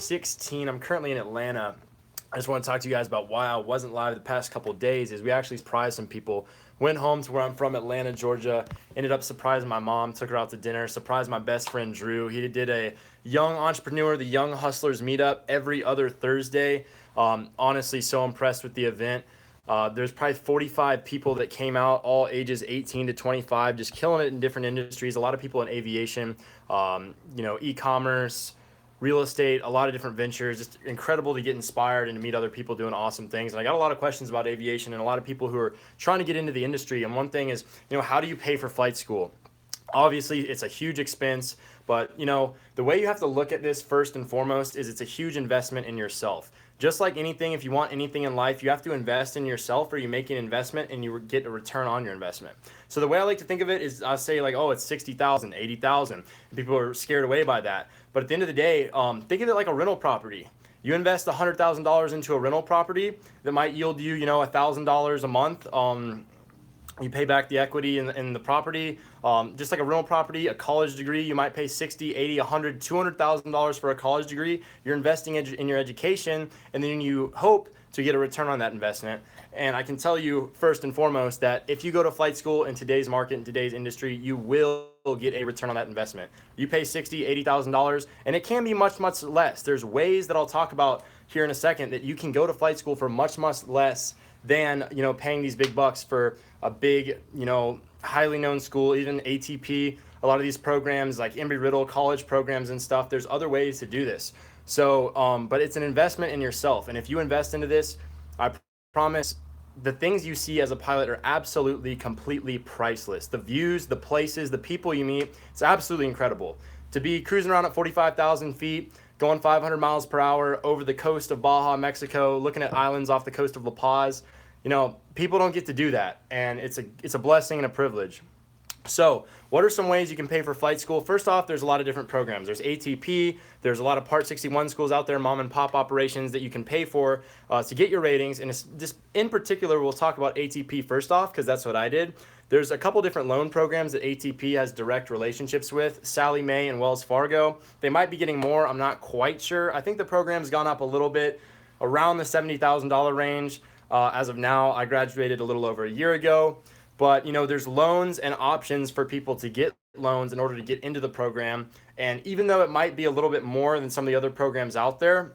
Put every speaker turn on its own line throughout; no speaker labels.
16. I'm currently in Atlanta. I just want to talk to you guys about why I wasn't live the past couple of days. Is we actually surprised some people. Went home to where I'm from, Atlanta, Georgia. Ended up surprising my mom. Took her out to dinner. Surprised my best friend Drew. He did a young entrepreneur, the Young Hustlers meetup every other Thursday. Honestly, so impressed with the event. There's probably 45 people that came out, all ages 18 to 25, just killing it in different industries. A lot of people in aviation, e-commerce, real estate, a lot of different ventures. Just incredible to get inspired and to meet other people doing awesome things. And I got a lot of questions about aviation and a lot of people who are trying to get into the industry. And one thing is, how do you pay for flight school? Obviously, it's a huge expense, but the way you have to look at this first and foremost is it's a huge investment in yourself. Just like anything, if you want anything in life, you have to invest in yourself, or you make an investment and you get a return on your investment. So the way I like to think of it is I'll say like, oh, it's 60,000, 80,000. People are scared away by that. But at the end of the day, think of it like a rental property. You invest $100,000 into a rental property that might yield you, $1,000 a month. You pay back the equity in the property. Just like a rental property, a college degree, you might pay 60, 80, 100, $200,000 for a college degree. You're investing in your education, and then you hope to get a return on that investment. And I can tell you first and foremost that if you go to flight school in today's market, in today's industry, you will get a return on that investment. You pay $60,000, $80,000, and it can be much, much less. There's ways that I'll talk about here in a second that you can go to flight school for much, much less than paying these big bucks for a big highly known school. Even ATP, a lot of these programs like Embry-Riddle college programs and stuff, there's other ways to do this. So but it's an investment in yourself, and if you invest into this, I promise the things you see as a pilot are absolutely completely priceless. The views, the places, the people you meet, it's absolutely incredible to be cruising around at 45,000 feet, going 500 miles per hour over the coast of Baja, Mexico, looking at islands off the coast of La Paz. People don't get to do that, and it's a blessing and a privilege. So what are some ways you can pay for flight school? First off, there's a lot of different programs. There's ATP, there's a lot of Part 61 schools out there, mom and pop operations that you can pay for to get your ratings. And it's just, in particular, we'll talk about ATP first off, because that's what I did. There's a couple different loan programs that ATP has direct relationships with, Sallie Mae and Wells Fargo. They might be getting more, I'm not quite sure. I think the program's gone up a little bit, around the $70,000 range. As of now, I graduated a little over a year ago. But there's loans and options for people to get loans in order to get into the program. And even though it might be a little bit more than some of the other programs out there,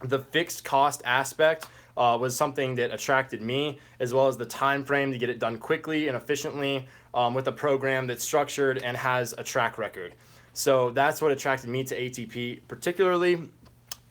the fixed cost aspect was something that attracted me, as well as the time frame to get it done quickly and efficiently with a program that's structured and has a track record. So that's what attracted me to ATP particularly.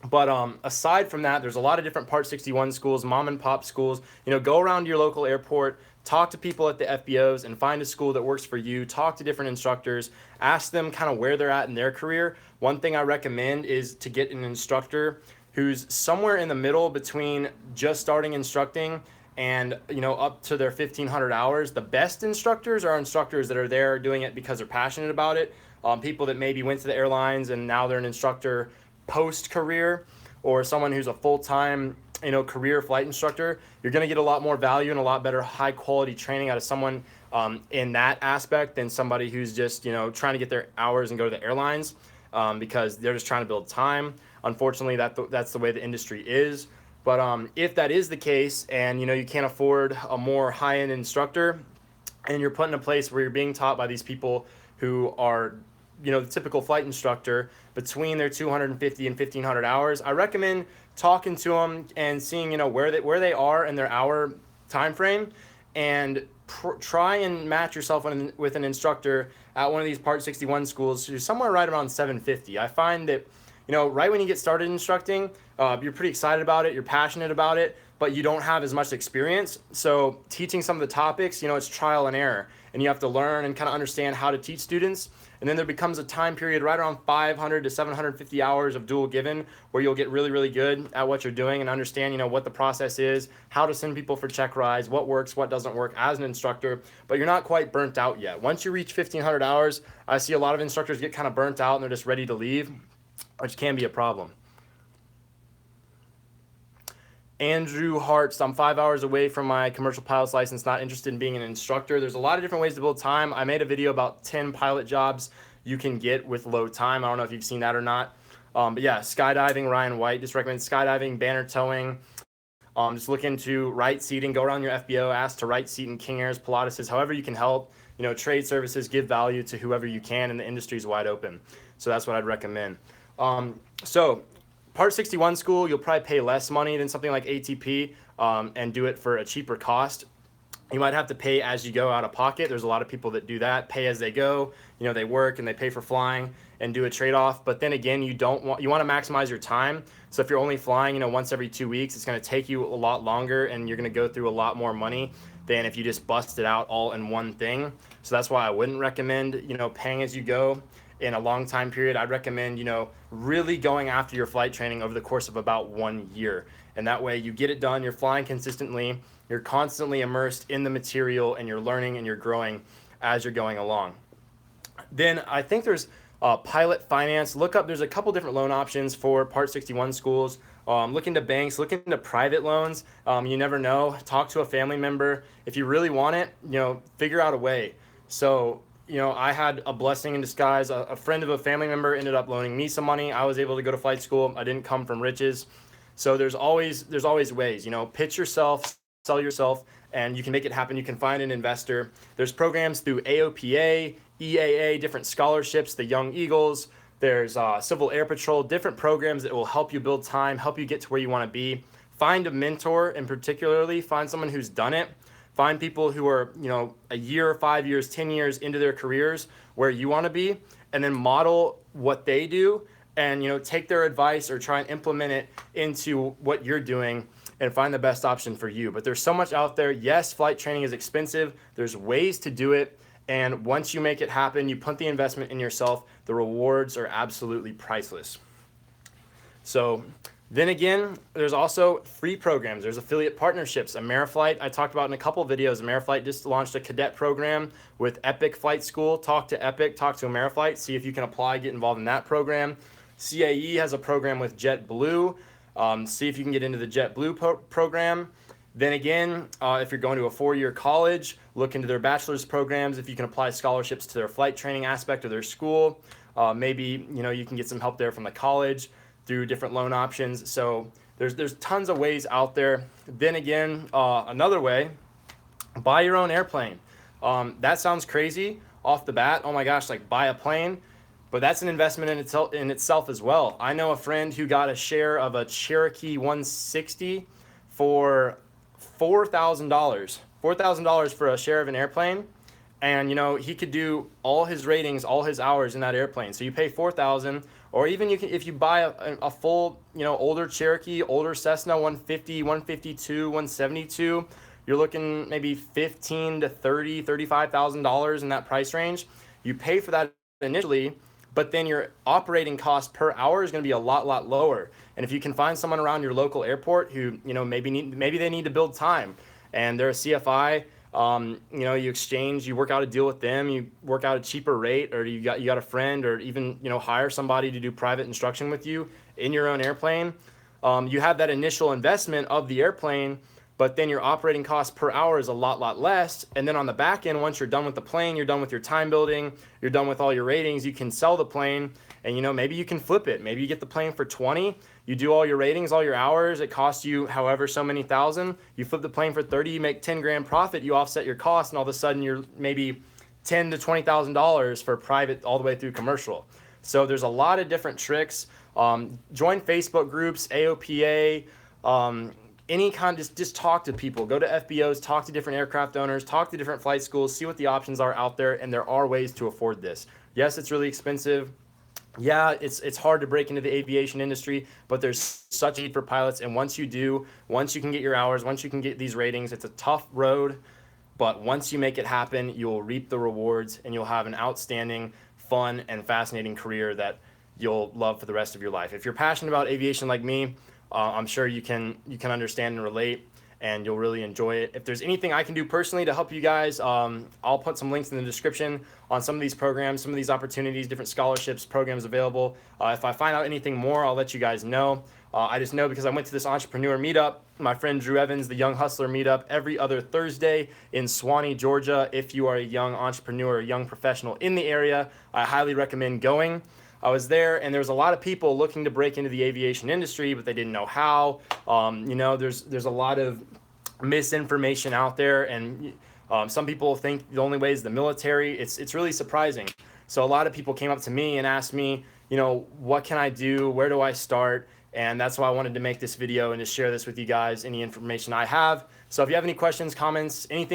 But aside from that, there's a lot of different Part 61 schools, mom and pop schools. Go around to your local airport, talk to people at the FBOs and find a school that works for you. Talk to different instructors, ask them kind of where they're at in their career. One thing I recommend is to get an instructor who's somewhere in the middle between just starting instructing and up to their 1,500 hours. The best instructors are instructors that are there doing it because they're passionate about it. People that maybe went to the airlines and now they're an instructor post-career, or someone who's a full-time career flight instructor. You're going to get a lot more value and a lot better high quality training out of someone in that aspect than somebody who's just trying to get their hours and go to the airlines because they're just trying to build time. Unfortunately, that's the way the industry is. But if that is the case, and you can't afford a more high-end instructor, and you're put in a place where you're being taught by these people who are the typical flight instructor between their 250 and 1,500 hours, I recommend talking to them and seeing where they are in their hour time frame, and try and match yourself with an instructor at one of these Part 61 schools who's somewhere right around 750. I find that right when you get started instructing, you're pretty excited about it, you're passionate about it, but you don't have as much experience. So teaching some of the topics, it's trial and error, and you have to learn and kind of understand how to teach students. And then there becomes a time period right around 500 to 750 hours of dual given where you'll get really, really good at what you're doing and understand, what the process is, how to send people for check rides, what works, what doesn't work as an instructor, but you're not quite burnt out yet. Once you reach 1,500 hours, I see a lot of instructors get kind of burnt out and they're just ready to leave, which can be a problem. Andrew Hartz, I'm 5 hours away from my commercial pilot's license, not interested in being an instructor. There's a lot of different ways to build time. I made a video about 10 pilot jobs you can get with low time. I don't know if you've seen that or not. But yeah, skydiving, Ryan White, just recommend skydiving, banner towing. Just look into right seating, go around your FBO, ask to right seat in King Airs, Pilates, however you can help. Trade services, give value to whoever you can, and the industry is wide open. So that's what I'd recommend. So Part 61 school, you'll probably pay less money than something like ATP, and do it for a cheaper cost. You might have to pay as you go out of pocket. There's a lot of people that do that, pay as they go. They work and they pay for flying and do a trade-off. But then again, you want to maximize your time. So if you're only flying, once every 2 weeks, it's going to take you a lot longer, and you're going to go through a lot more money than if you just bust it out all in one thing. So that's why I wouldn't recommend, paying as you go in a long time period. I'd recommend, really going after your flight training over the course of about 1 year. And that way you get it done, you're flying consistently, you're constantly immersed in the material, and you're learning and you're growing as you're going along. Then I think there's pilot finance. There's a couple different loan options for Part 61 schools. Look into banks, look into private loans. You never know. Talk to a family member. If you really want it, figure out a way. So, I had a blessing in disguise. A friend of a family member ended up loaning me some money. I was able to go to flight school. I didn't come from riches. So there's always ways, pitch yourself, sell yourself, and you can make it happen. You can find an investor. There's programs through AOPA, EAA, different scholarships, the Young Eagles. There's Civil Air Patrol, different programs that will help you build time, help you get to where you want to be. Find a mentor, and particularly find someone who's done it. Find people who are, a year, 5 years, 10 years into their careers where you want to be, and then model what they do, and take their advice or try and implement it into what you're doing and find the best option for you. But there's so much out there. Yes, flight training is expensive. There's ways to do it. And once you make it happen, you put the investment in yourself, the rewards are absolutely priceless. So then again, there's also free programs. There's affiliate partnerships. Ameriflight, I talked about in a couple of videos. Ameriflight just launched a cadet program with Epic Flight School. Talk to Epic, talk to Ameriflight, see if you can apply, get involved in that program. CAE has a program with JetBlue. See if you can get into the JetBlue program. Then again, if you're going to a 4-year college, look into their bachelor's programs. If you can apply scholarships to their flight training aspect of their school, maybe you can get some help there from the college through different loan options. So there's tons of ways out there. Then again, another way, buy your own airplane. That sounds crazy off the bat. Oh my gosh, like buy a plane. But that's an investment in itself as well. I know a friend who got a share of a Cherokee 160 for $4,000. $4,000 for a share of an airplane. And he could do all his ratings, all his hours in that airplane. So you pay $4,000, or even if you buy a full, older Cherokee, older Cessna 150, 152, 172, you're looking maybe $15,000 to $30,000, $35,000 in that price range. You pay for that initially, but then your operating cost per hour is going to be a lot lower. And if you can find someone around your local airport who, maybe they need to build time and they're a CFI, you exchange, you work out a deal with them, you work out a cheaper rate, or you got a friend, or even, hire somebody to do private instruction with you in your own airplane. You have that initial investment of the airplane, but then your operating cost per hour is a lot less. And then on the back end, once you're done with the plane, you're done with your time building, you're done with all your ratings, you can sell the plane, and maybe you can flip it. Maybe you get the plane for 20, you do all your ratings, all your hours, it costs you however so many thousand, you flip the plane for 30, you make 10 grand profit, you offset your costs, and all of a sudden you're maybe $10,000 to $20,000 for private all the way through commercial. So there's a lot of different tricks. Join Facebook groups, AOPA, any kind, just talk to people, go to FBOs, talk to different aircraft owners, talk to different flight schools, see what the options are out there, and there are ways to afford this. Yes, it's really expensive. Yeah, it's hard to break into the aviation industry, but there's such a need for pilots, and once you can get your hours, once you can get these ratings, it's a tough road, but once you make it happen, you'll reap the rewards, and you'll have an outstanding, fun, and fascinating career that you'll love for the rest of your life. If you're passionate about aviation like me, I'm sure you can understand and relate, and you'll really enjoy it. If there's anything I can do personally to help you guys, I'll put some links in the description on some of these programs, some of these opportunities, different scholarships, programs available. If I find out anything more, I'll let you guys know. I just know because I went to this entrepreneur meetup, my friend Drew Evans, the Young Hustler meetup, every other Thursday in Swanee, Georgia. If you are a young entrepreneur, a young professional in the area, I highly recommend going. I was there, and there was a lot of people looking to break into the aviation industry, but they didn't know how. You know, there's a lot of misinformation out there, and some people think the only way is the military. It's really surprising. So a lot of people came up to me and asked me, you know, what can I do? Where do I start? And that's why I wanted to make this video and to share this with you guys, any information I have. So if you have any questions, comments, anything